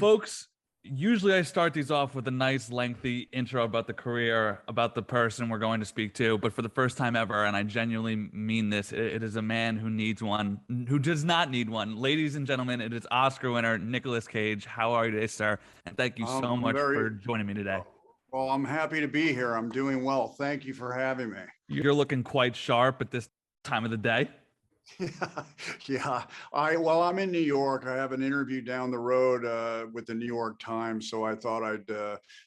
Folks, usually I start these off with a nice lengthy intro about the career, about the person we're going to speak to, but for the first time ever, and I genuinely mean this, it is a man who needs one, who does not need one. Ladies and gentlemen, it is Oscar winner Nicolas Cage. How are you today, sir? And thank you so I'm much very for joining me today. well. I'm happy to be here. I'm doing well. Thank you for having me. You're looking quite sharp at this time of the day. Yeah, yeah. I'm in New York. I have an interview down the road with the New York Times, so I thought I'd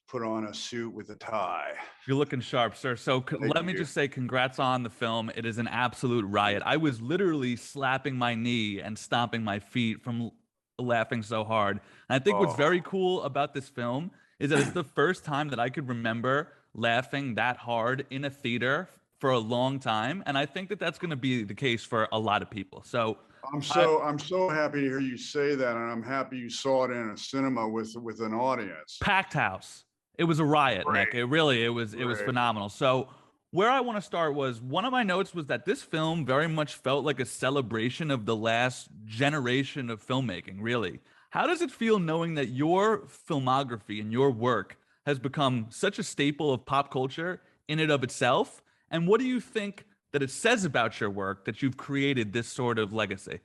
put on a suit with a tie. You're looking sharp, sir. So Thank let me you. just say congrats on the film. It is an absolute riot. I was literally slapping my knee and stomping my feet from laughing so hard. And I think what's Oh, very cool about this film is that it's the first time that I could remember laughing that hard in a theater for a long time. And I think that that's going to be the case for a lot of people. So I, I'm so happy to hear you say that, and I'm happy you saw it in a cinema with an audience. packed house. It was a riot, Nick. Great, It was great. phenomenal. So where I want to start was one of my notes was that this film very much felt like a celebration of the last generation of filmmaking, really. How does it feel knowing that your filmography and your work has become such a staple of pop culture in and of itself? And what do you think that it says about your work that you've created this sort of legacy?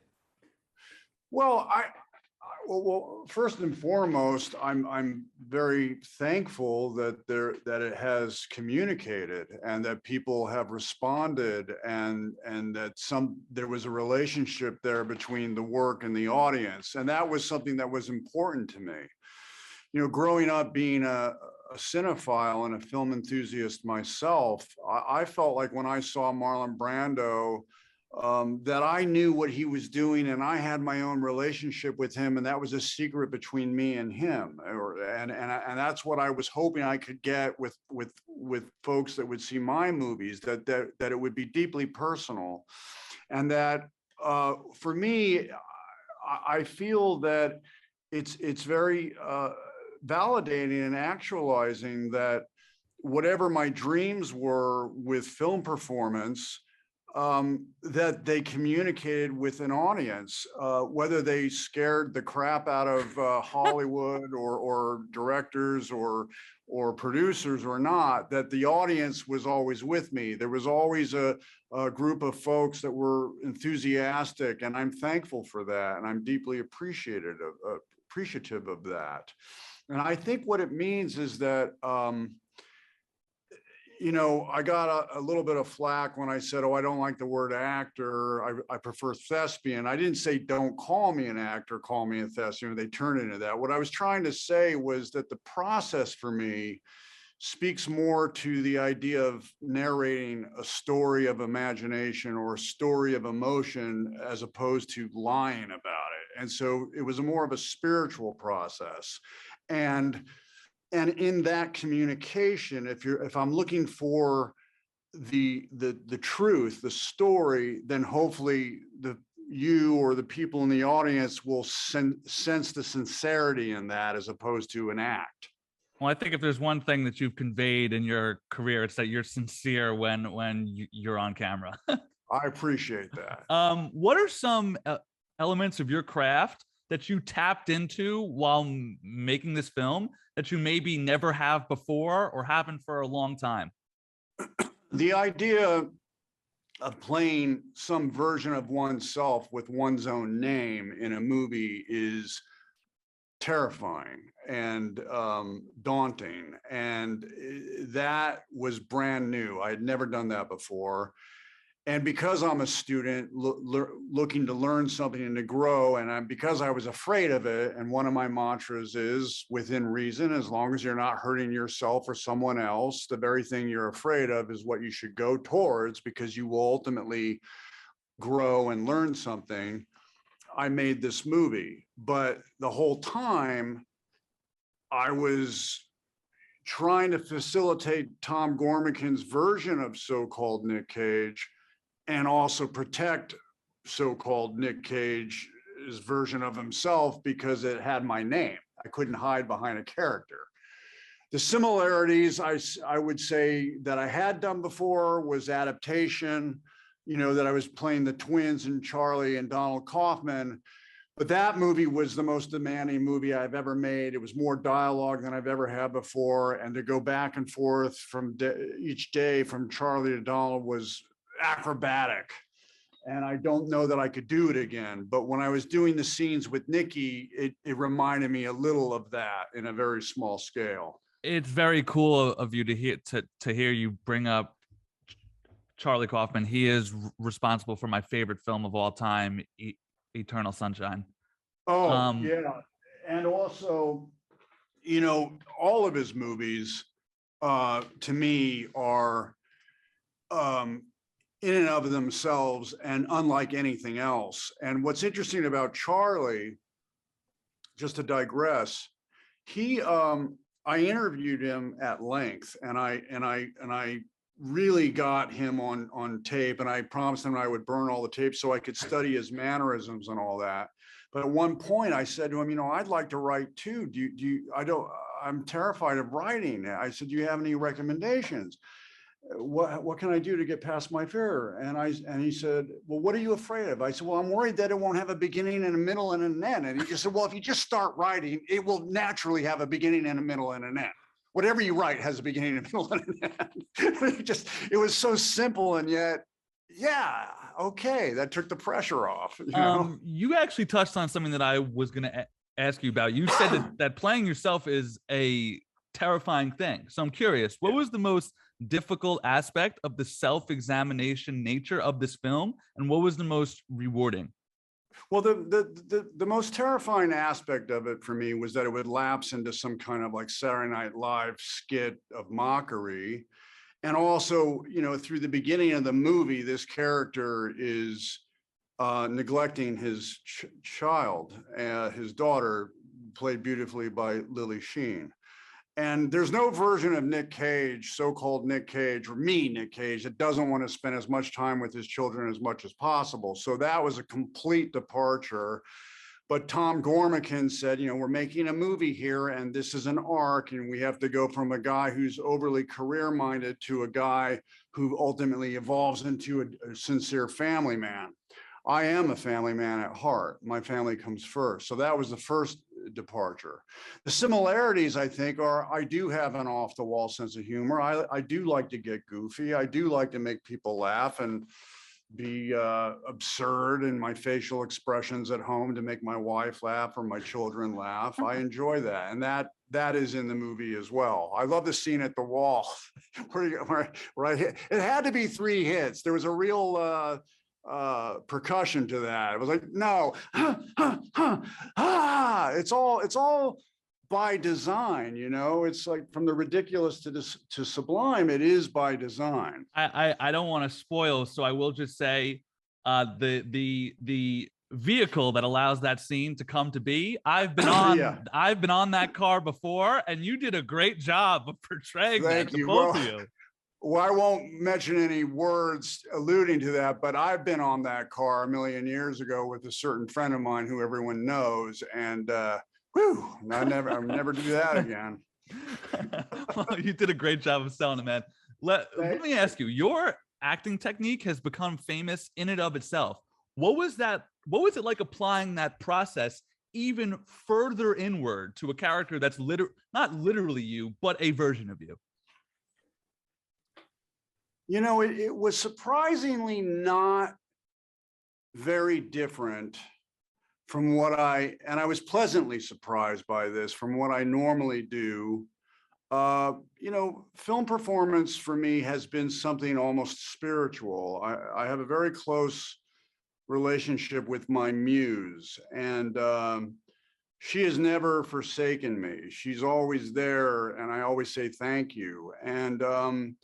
Well, first and foremost, I'm very thankful that it has communicated and that people have responded, and that there was a relationship there between the work and the audience, and that was something that was important to me. Growing up being a cinephile and a film enthusiast myself, I felt like when I saw Marlon Brando, that I knew what he was doing, and I had my own relationship with him, and that was a secret between me and him. And that's what I was hoping I could get with folks that would see my movies, that it would be deeply personal, and that for me, I feel that it's very validating and actualizing that whatever my dreams were with film performance, that they communicated with an audience, whether they scared the crap out of Hollywood or directors or producers or not, that the audience was always with me. There was always a group of folks that were enthusiastic, and I'm thankful for that, and I'm deeply appreciative of that. And I think what it means is that I got a little bit of flack when I said, oh, I don't like the word actor. I prefer thespian. I didn't say, don't call me an actor, call me a thespian. They turned into that. What I was trying to say was that the process for me speaks more to the idea of narrating a story of imagination or a story of emotion as opposed to lying about it. And so it was more of a spiritual process. And in that communication, if I'm looking for the truth, the story, then hopefully you or the people in the audience will sense the sincerity in that as opposed to an act. Well, I think if there's one thing that you've conveyed in your career, it's that you're sincere when you're on camera. I appreciate that. What are some elements of your craft that you tapped into while making this film that you maybe never have before or haven't for a long time? The idea of playing some version of oneself with one's own name in a movie is terrifying and daunting. And that was brand new. I had never done that before. And because I'm a student looking to learn something and to grow, and because I was afraid of it, and one of my mantras is within reason, as long as you're not hurting yourself or someone else, the very thing you're afraid of is what you should go towards, because you will ultimately grow and learn something. I made this movie, but the whole time I was trying to facilitate Tom Gormican's version of so-called Nick Cage, and also protect so-called Nick Cage's version of himself because it had my name. I couldn't hide behind a character. The similarities I would say that I had done before was adaptation, that I was playing the twins and Charlie and Donald Kaufman. But that movie was the most demanding movie I've ever made. It was more dialogue than I've ever had before. And to go back and forth from each day from Charlie to Donald was acrobatic. And I don't know that I could do it again. But when I was doing the scenes with Nikki, it reminded me a little of that in a very small scale. It's very cool of you to hear you bring up Charlie Kaufman. He is responsible for my favorite film of all time, Eternal Sunshine. Oh, yeah. And also, you know, all of his movies to me are in and of themselves and unlike anything else. And what's interesting about Charlie, just to digress, he I interviewed him at length, and I really got him on tape, and I promised him I would burn all the tapes so I could study his mannerisms and all that. But at one point I said to him, you know, I'd like to write too. I'm terrified of writing. I said, do you have any recommendations? What can I do to get past my fear? And he said, well, what are you afraid of? I said, well, I'm worried that it won't have a beginning and a middle and an end. And he just said, well, if you just start writing, it will naturally have a beginning and a middle and an end. Whatever you write has a beginning, a middle, and an end. It was so simple, and yet, yeah, okay, that took the pressure off. You actually touched on something that I was going to ask you about. You said that playing yourself is a terrifying thing. So I'm curious, what was the most difficult aspect of the self-examination nature of this film, and what was the most rewarding? Well, the most terrifying aspect of it for me was that it would lapse into some kind of like Saturday Night Live skit of mockery. And also, you know, through the beginning of the movie, this character is neglecting his child, his daughter, played beautifully by Lily Sheen. And there's no version of Nick Cage, so-called Nick Cage, or me, Nick Cage, that doesn't want to spend as much time with his children as much as possible. So that was a complete departure. But Tom Gormican said, you know, we're making a movie here, and this is an arc, and we have to go from a guy who's overly career-minded to a guy who ultimately evolves into a sincere family man. I am a family man at heart. My family comes first. So that was the first departure. The similarities, I think, are I do have an off-the-wall sense of humor. I do like to get goofy. I do like to make people laugh and be absurd in my facial expressions at home to make my wife laugh or my children laugh. I enjoy that. And that is in the movie as well. I love the scene at the wall where I hit. It had to be 3 hits. There was a real percussion to that. It was like, no, it's all by design, you know. It's like from the ridiculous to sublime. It is by design. I don't want to spoil, so I will just say the vehicle that allows that scene to come to be, I've been on I've been on that car before, and you did a great job of portraying that to both of you. Well, I won't mention any words alluding to that, but I've been on that car a million years ago with a certain friend of mine who everyone knows, and whew, I'll never do that again. Well, you did a great job of selling it, man. Let me ask you, your acting technique has become famous in and of itself. What was it like applying that process even further inward to a character that's not literally you, but a version of you? You know, it was surprisingly not very different from and I was pleasantly surprised by this, from what I normally do. You know, film performance for me has been something almost spiritual. I have a very close relationship with my muse, and she has never forsaken me. She's always there, and I always say thank you. And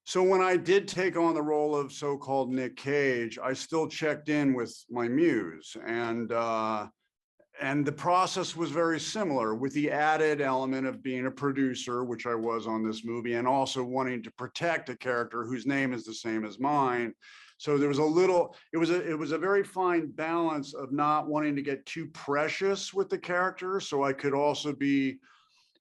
so when I did take on the role of so-called Nick Cage, I still checked in with my muse, and the process was very similar, with the added element of being a producer, which I was on this movie, and also wanting to protect a character whose name is the same as mine. So there was it was a very fine balance of not wanting to get too precious with the character, so I could also be,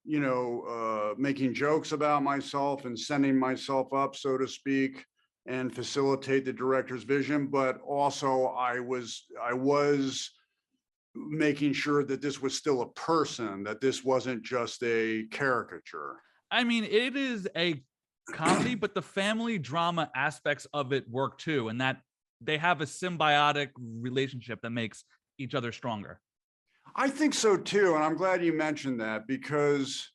you know, making jokes about myself and sending myself up, so to speak, and facilitate the director's vision. But also I was making sure that this was still a person, that this wasn't just a caricature. I mean, it is a comedy, but the family drama aspects of it work too, and that they have a symbiotic relationship that makes each other stronger. I think so too, and I'm glad you mentioned that because,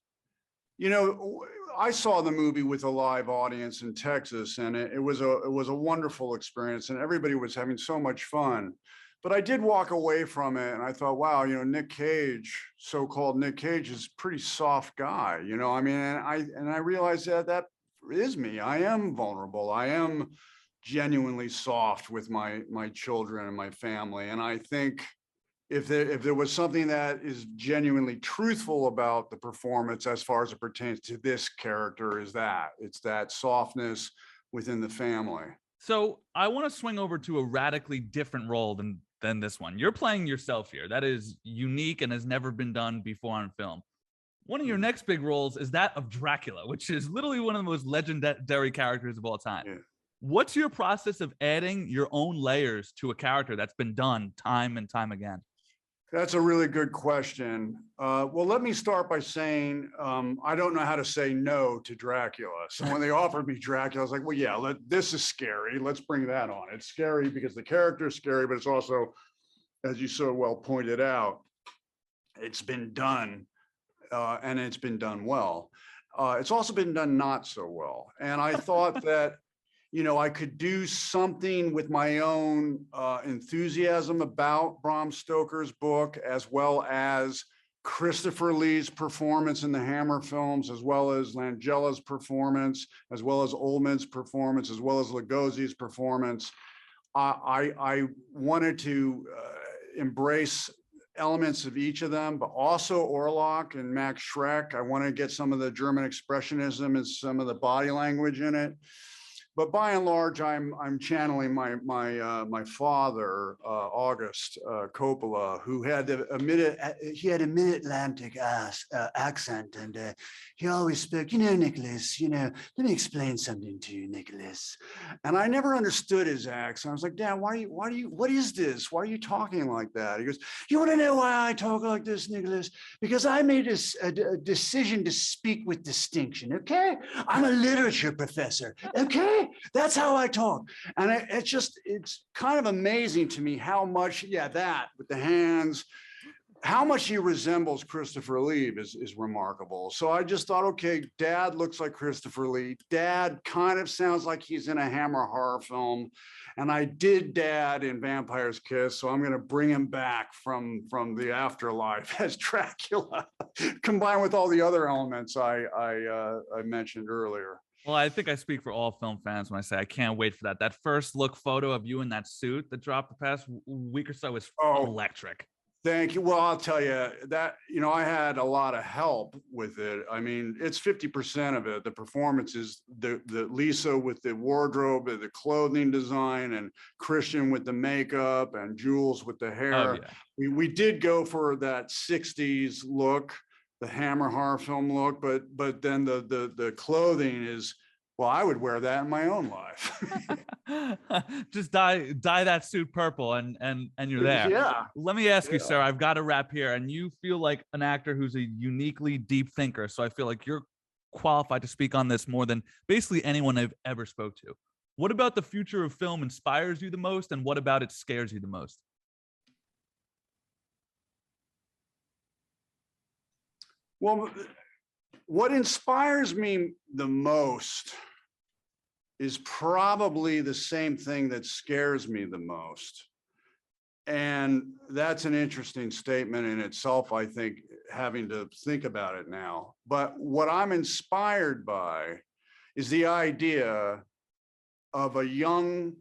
you know, I saw the movie with a live audience in Texas, and it was a wonderful experience, and everybody was having so much fun. But I did walk away from it, and I thought, wow, you know, Nick Cage, so-called Nick Cage, is a pretty soft guy. You know, I mean, and I realized that is me. I am vulnerable. I am genuinely soft with my children and my family, and I think if there was something that is genuinely truthful about the performance as far as it pertains to this character, is that it's that softness within the family. So I want to swing over to a radically different role than this one. You're playing yourself here. That is unique and has never been done before on film. One of your next big roles is that of Dracula, which is literally one of the most legendary characters of all time. Yeah. What's your process of adding your own layers to a character that's been done time and time again? That's a really good question. Well, let me start by saying I don't know how to say no to Dracula. So when they offered me Dracula, I was like, well, yeah, this is scary. Let's bring that on. It's scary because the character is scary, but it's also, as you so well pointed out, it's been done and it's been done well. It's also been done not so well. And I thought that, you know, I could do something with my own enthusiasm about Bram Stoker's book, as well as Christopher Lee's performance in the Hammer films, as well as Langella's performance, as well as Oldman's performance, as well as Lugosi's performance. I wanted to embrace elements of each of them, but also Orlok and Max Schreck. I want to get some of the German expressionism and some of the body language in it. But by and large, I'm channeling my father, August Coppola, who had a mid-Atlantic accent, and he always spoke, you know, Nicholas, you know, let me explain something to you, Nicholas. And I never understood his accent. I was like, Dad, what is this? Why are you talking like that? He goes, you want to know why I talk like this, Nicholas? Because I made a decision to speak with distinction. Okay, I'm a literature professor. Okay. That's how I talk. And it's kind of amazing to me how much, that with the hands, how much he resembles Christopher Lee is remarkable. So I just thought, okay, Dad looks like Christopher Lee. Dad kind of sounds like he's in a Hammer horror film. And I did Dad in Vampire's Kiss, so I'm going to bring him back from the afterlife as Dracula, combined with all the other elements I mentioned earlier. Well, I think I speak for all film fans when I say I can't wait for that. That first look photo of you in that suit that dropped the past week or so is electric. Thank you. Well, I'll tell you that, you know, I had a lot of help with it. I mean, it's 50% of it. The performance is the Lisa with the wardrobe, the clothing design, and Christian with the makeup, and Jules with the hair. Oh, yeah. We did go for that 60s look, the Hammer horror film look, but then the clothing is, well, I would wear that in my own life. Just dye that suit purple and you're there. Yeah. Let me ask you, sir, I've got to wrap here, and you feel like an actor who's a uniquely deep thinker. So I feel like you're qualified to speak on this more than basically anyone I've ever spoke to. What about the future of film inspires you the most, and what about it scares you the most? Well, what inspires me the most is probably the same thing that scares me the most. And that's an interesting statement in itself, I think, having to think about it now. But what I'm inspired by is the idea of a young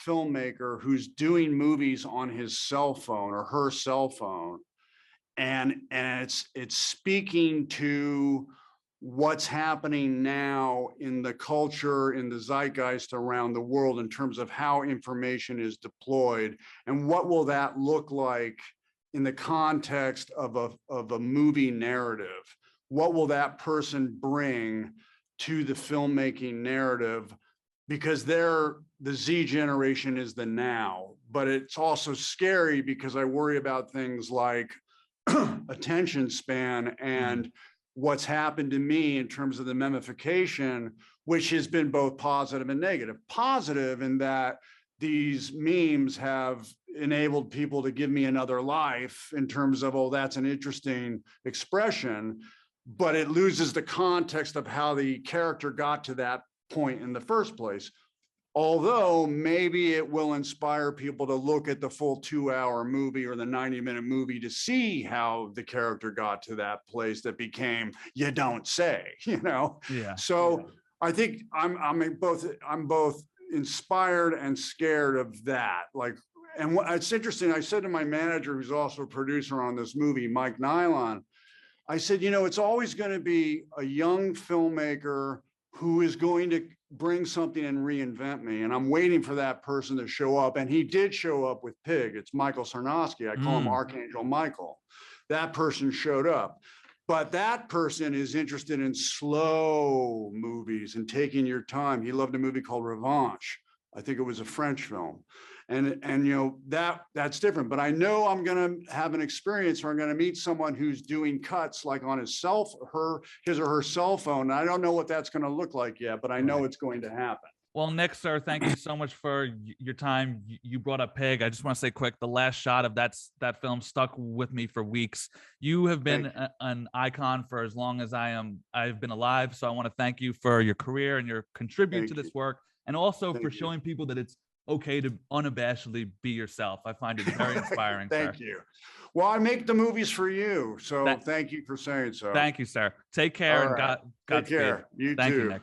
filmmaker who's doing movies on his cell phone or her cell phone. And it's speaking to what's happening now in the culture, in the zeitgeist around the world in terms of how information is deployed, and what will that look like in the context of a movie narrative? What will that person bring to the filmmaking narrative? Because the Z generation is the now, but it's also scary because I worry about things like attention span and what's happened to me in terms of the memification, which has been both positive and negative. Positive in that these memes have enabled people to give me another life in terms of, oh, that's an interesting expression, but it loses the context of how the character got to that point in the first place. Although maybe it will inspire people to look at the full 2-hour movie or the 90-minute movie to see how the character got to that place that became "you don't say," you know? Yeah. So I think I'm both inspired and scared of that. Like, and it's interesting. I said to my manager, who's also a producer on this movie, Mike Nylon, I said, you know, it's always going to be a young filmmaker who is going to bring something and reinvent me. And I'm waiting for that person to show up. And he did show up with Pig. It's Michael Sarnowski. I call him Archangel Michael. That person showed up. But that person is interested in slow movies and taking your time. He loved a movie called Revanche. I think it was a French film. And you know, that's different. But I know I'm going to have an experience where I'm going to meet someone who's doing cuts like on his or her cell phone. I don't know what that's going to look like yet, but I know it's going to happen. Well, Nick, sir, thank you so much for your time. You brought up Pig. I just want to say quick, the last shot of that film stuck with me for weeks. You have been an icon for as long as I've been alive. So I want to thank you for your career and your contribute to this work, and also for showing people that it's okay to unabashedly be yourself. I find it very inspiring. Thank you. Well, I make the movies for you, so thank you for saying so. Thank you, sir. Take care, and Take care. You too. Thank you, Nick.